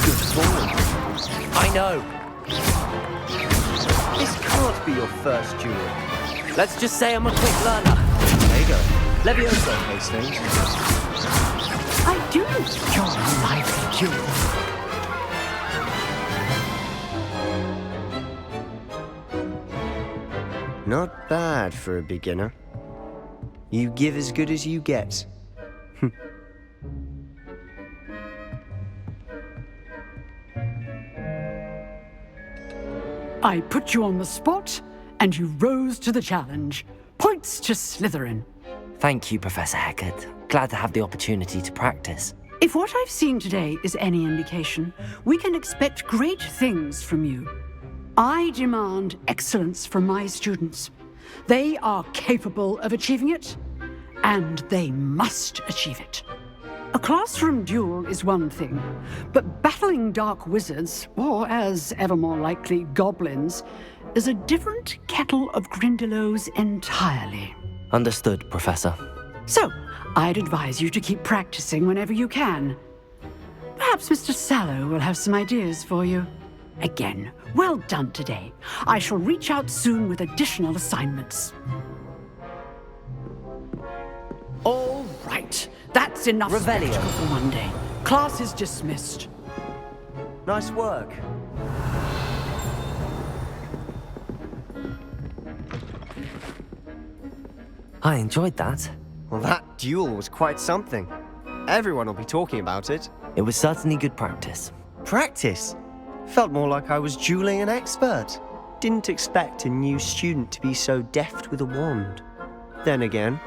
Good ball. I know. This can't be your first duel. Let's just say I'm a quick learner. There you go. Levioso, Hastings. I do enjoy lively duels. Not bad for a beginner. You give as good as you get. I put you on the spot, and you rose to the challenge. Points to Slytherin. Thank you, Professor Hecat. Glad to have the opportunity to practice. If what I've seen today is any indication, we can expect great things from you. I demand excellence from my students. They are capable of achieving it, and they must achieve it. A classroom duel is one thing, but battling dark wizards, or as ever more likely, goblins, is a different kettle of Grindylows entirely. Understood, Professor. So, I'd advise you to keep practicing whenever you can. Perhaps Mr. Sallow will have some ideas for you. Again, well done today. I shall reach out soon with additional assignments. All right. That's enough spectacle for one day. Class is dismissed. Nice work. I enjoyed that. Well, that duel was quite something. Everyone will be talking about it. It was certainly good practice. Practice? Felt more like I was dueling an expert. Didn't expect a new student to be so deft with a wand. Then again,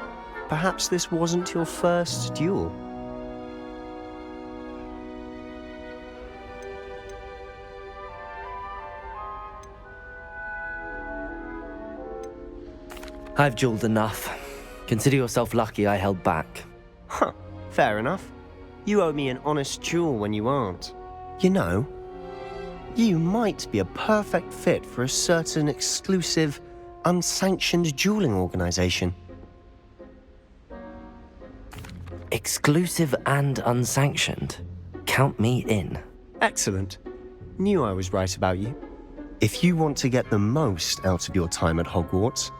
perhaps this wasn't your first duel. I've dueled enough. Consider yourself lucky I held back. Huh, fair enough. You owe me an honest duel when you aren't. You know, you might be a perfect fit for a certain exclusive, unsanctioned dueling organization. Exclusive and unsanctioned. Count me in. Excellent. Knew I was right about you. If you want to get the most out of your time at Hogwarts,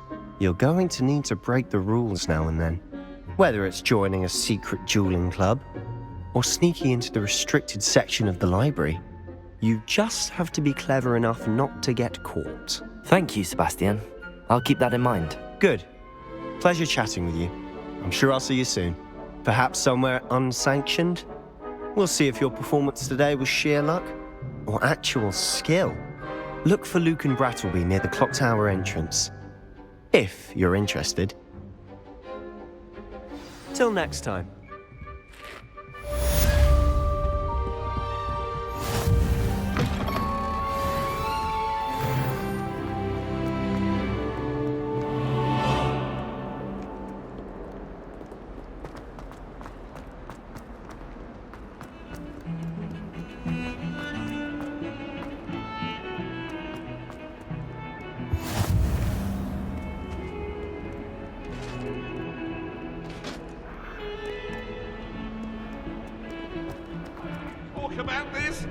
you're going to need to break the rules now and then. Whether it's joining a secret dueling club, or sneaking into the restricted section of the library, you just have to be clever enough not to get caught. Thank you, Sebastian. I'll keep that in mind. Good. Pleasure chatting with you. I'm sure I'll see you soon. Perhaps somewhere unsanctioned? We'll see if your performance today was sheer luck, or actual skill. Look for Luke and Brattleby near the clock tower entrance. If you're interested. Till next time. About this?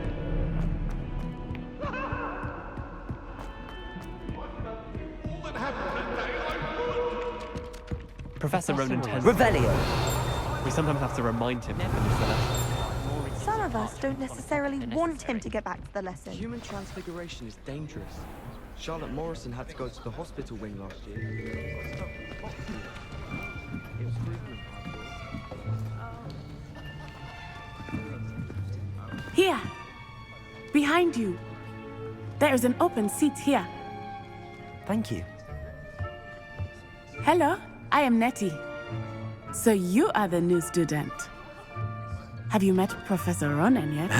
Professor Ronan tells Revelio! We sometimes have to remind him. Some of us don't necessarily want him to get back to the lesson. Human transfiguration is dangerous. Charlotte Morrison had to go to the hospital wing last year. Here, behind you. There is an open seat here. Thank you. Hello, I am Nettie. So you are the new student. Have you met Professor Ronan yet?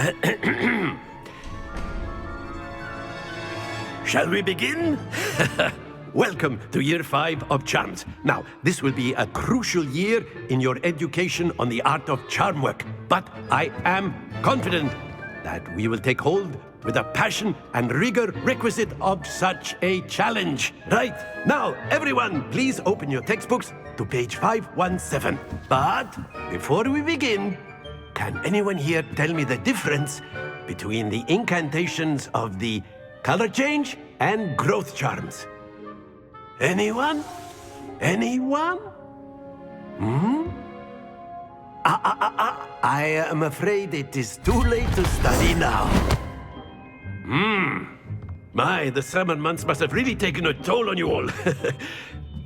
Shall we begin? Welcome to Year 5 of Charms. Now, this will be a crucial year in your education on the art of charm work, but I am confident that we will take hold with the passion and rigor requisite of such a challenge. Right, now, everyone, please open your textbooks to page 517. But before we begin, can anyone here tell me the difference between the incantations of the color change and growth charms? Anyone? Anyone? I am afraid it is too late to study now. My, the summer months must have really taken a toll on you all.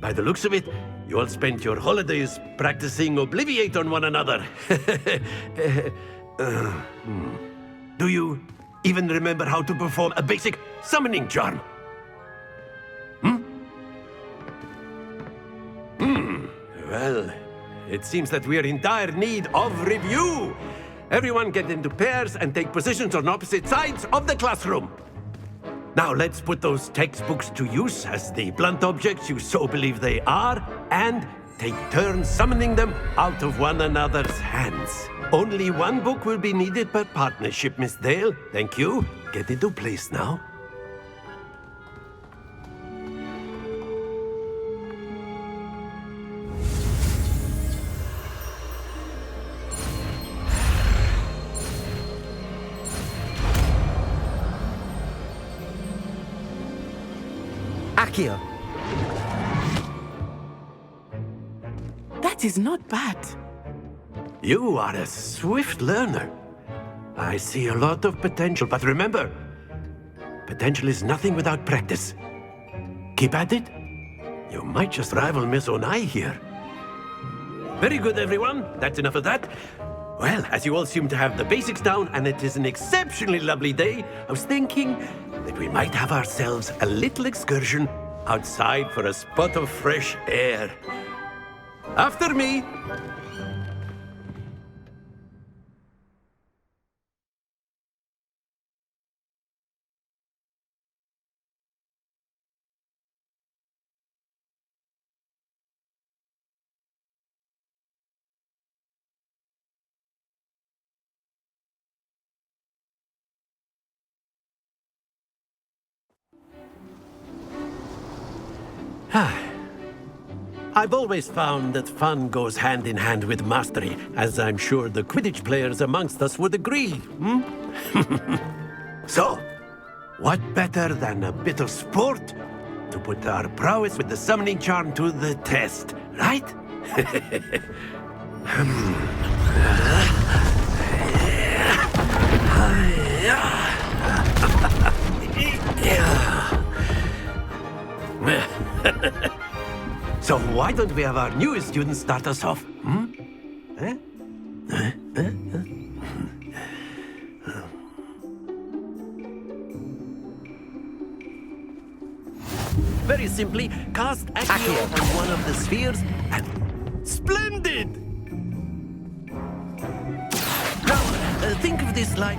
By the looks of it, you all spent your holidays practicing Obliviate on one another. Do you even remember how to perform a basic summoning charm? it seems that we are in dire need of review. Everyone get into pairs and take positions on opposite sides of the classroom. Now let's put those textbooks to use as the blunt objects you so believe they are, and take turns summoning them out of one another's hands. Only one book will be needed per partnership, Miss Dale. Thank you. Get into place now. Accio! That is not bad. You are a swift learner. I see a lot of potential, but remember, potential is nothing without practice. Keep at it. You might just rival Miss Onai here. Very good, everyone. That's enough of that. Well, as you all seem to have the basics down, and it is an exceptionally lovely day, I was thinking that we might have ourselves a little excursion outside for a spot of fresh air. After me! I've always found that fun goes hand in hand with mastery, as I'm sure the Quidditch players amongst us would agree, So, what better than a bit of sport to put our prowess with the summoning charm to the test, right? So why don't we have our newest student start us off? Very simply, cast Accio on one of the spheres and... Splendid! Now, think of this like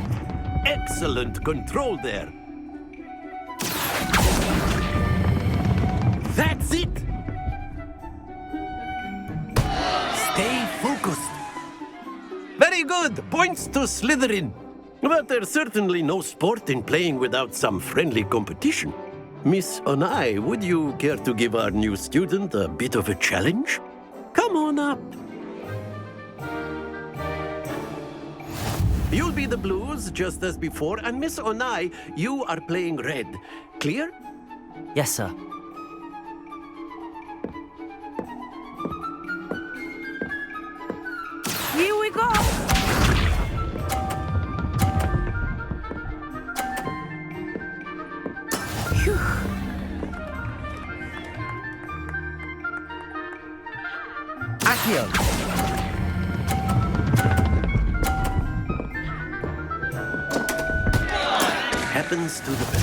excellent control there. That's it! Stay focused. Very good. Points to Slytherin. But there's certainly no sport in playing without some friendly competition. Miss Onai, would you care to give our new student a bit of a challenge? Come on up. You'll be the blues, just as before, and Miss Onai, you are playing red. Clear? Yes, sir. Here we go! Phew. Accio! Happens to the best.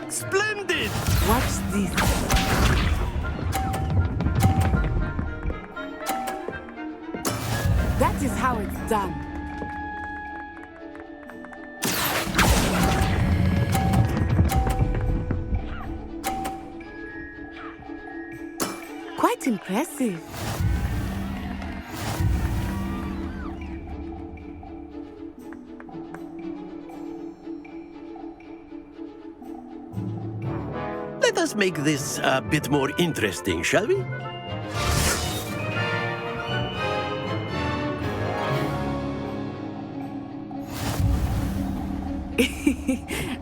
Splendid! Watch this. That is how it's done. Quite impressive. Let us make this a bit more interesting, shall we?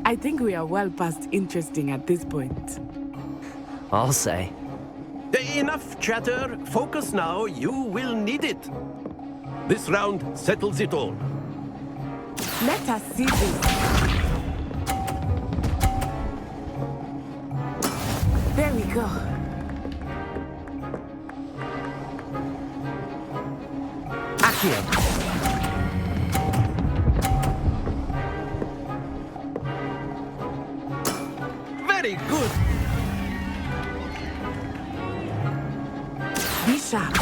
I think we are well past interesting at this point. I'll say. Enough chatter. Focus now. You will need it. This round settles it all. Let us see this. Very go. Accio! Very good. Be sharp.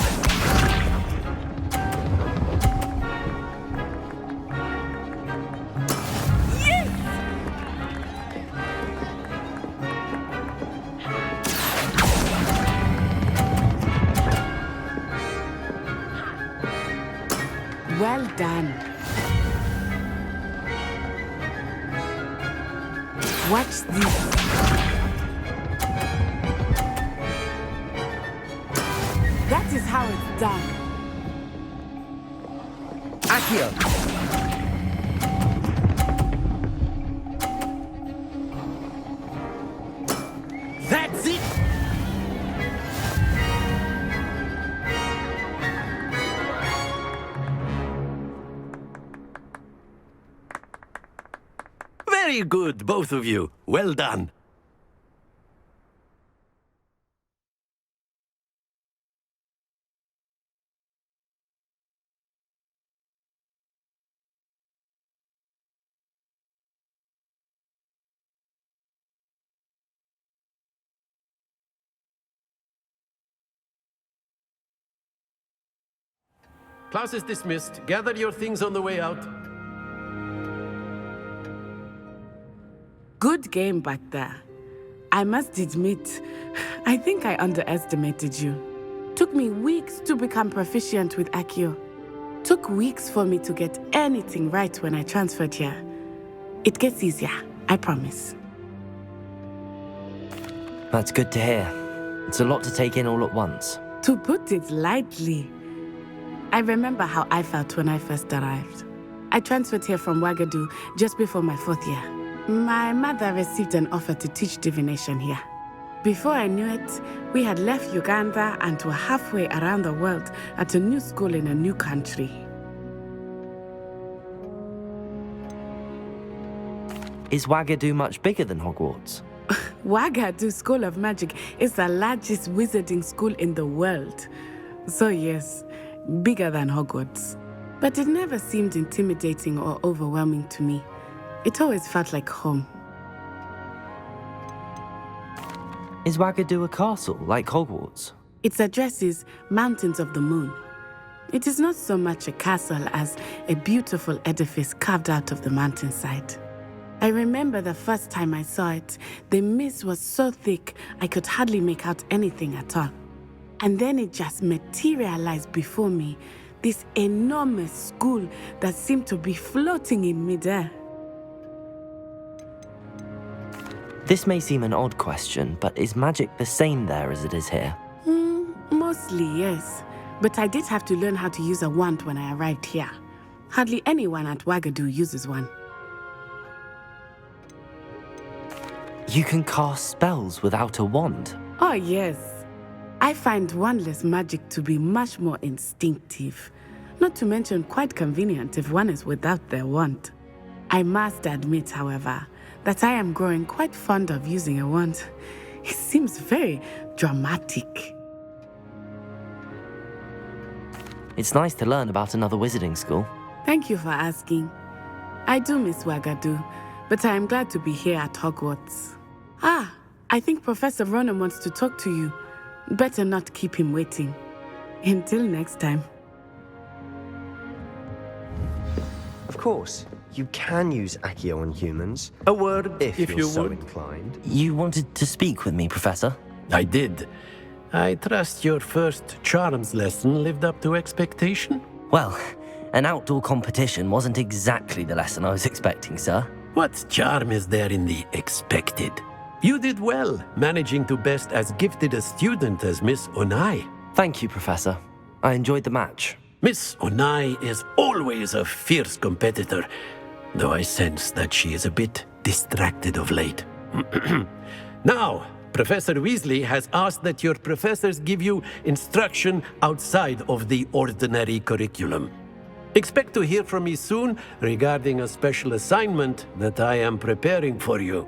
Well done. Watch this. That is how it's done. Accio! That's it. Very good, both of you. Well done. Class is dismissed. Gather your things on the way out. Good game back there. I must admit, I think I underestimated you. Took me weeks to become proficient with Accio. Took weeks for me to get anything right when I transferred here. It gets easier, I promise. That's good to hear. It's a lot to take in all at once. To put it lightly, I remember how I felt when I first arrived. I transferred here from Wagadu just before my 4th year. My mother received an offer to teach divination here. Before I knew it, we had left Uganda and were halfway around the world at a new school in a new country. Is Wagadu much bigger than Hogwarts? Wagadu School of Magic is the largest wizarding school in the world. So yes, bigger than Hogwarts. But it never seemed intimidating or overwhelming to me. It always felt like home. Is Wagadu a castle, like Hogwarts? Its address is Mountains of the Moon. It is not so much a castle as a beautiful edifice carved out of the mountainside. I remember the first time I saw it, the mist was so thick I could hardly make out anything at all. And then it just materialized before me, this enormous school that seemed to be floating in midair. This may seem an odd question, but is magic the same there as it is here? Mostly, yes. But I did have to learn how to use a wand when I arrived here. Hardly anyone at Wagadu uses one. You can cast spells without a wand? Oh, yes. I find wandless magic to be much more instinctive. Not to mention quite convenient if one is without their wand. I must admit, however, that I am growing quite fond of using a wand. It seems very dramatic. It's nice to learn about another wizarding school. Thank you for asking. I do miss Wagadu, but I am glad to be here at Hogwarts. I think Professor Ronan wants to talk to you. Better not keep him waiting. Until next time. Of course, you can use Accio on humans. A word, if you you're so would. inclined. You wanted to speak with me, Professor? I did. I trust your first charms lesson lived up to expectation? Well, an outdoor competition wasn't exactly the lesson I was expecting, sir. What charm is there in the expected? You did well, managing to best as gifted a student as Miss Onai. Thank you, Professor. I enjoyed the match. Miss Onai is always a fierce competitor, though I sense that she is a bit distracted of late. Now, Professor Weasley has asked that your professors give you instruction outside of the ordinary curriculum. Expect to hear from me soon regarding a special assignment that I am preparing for you.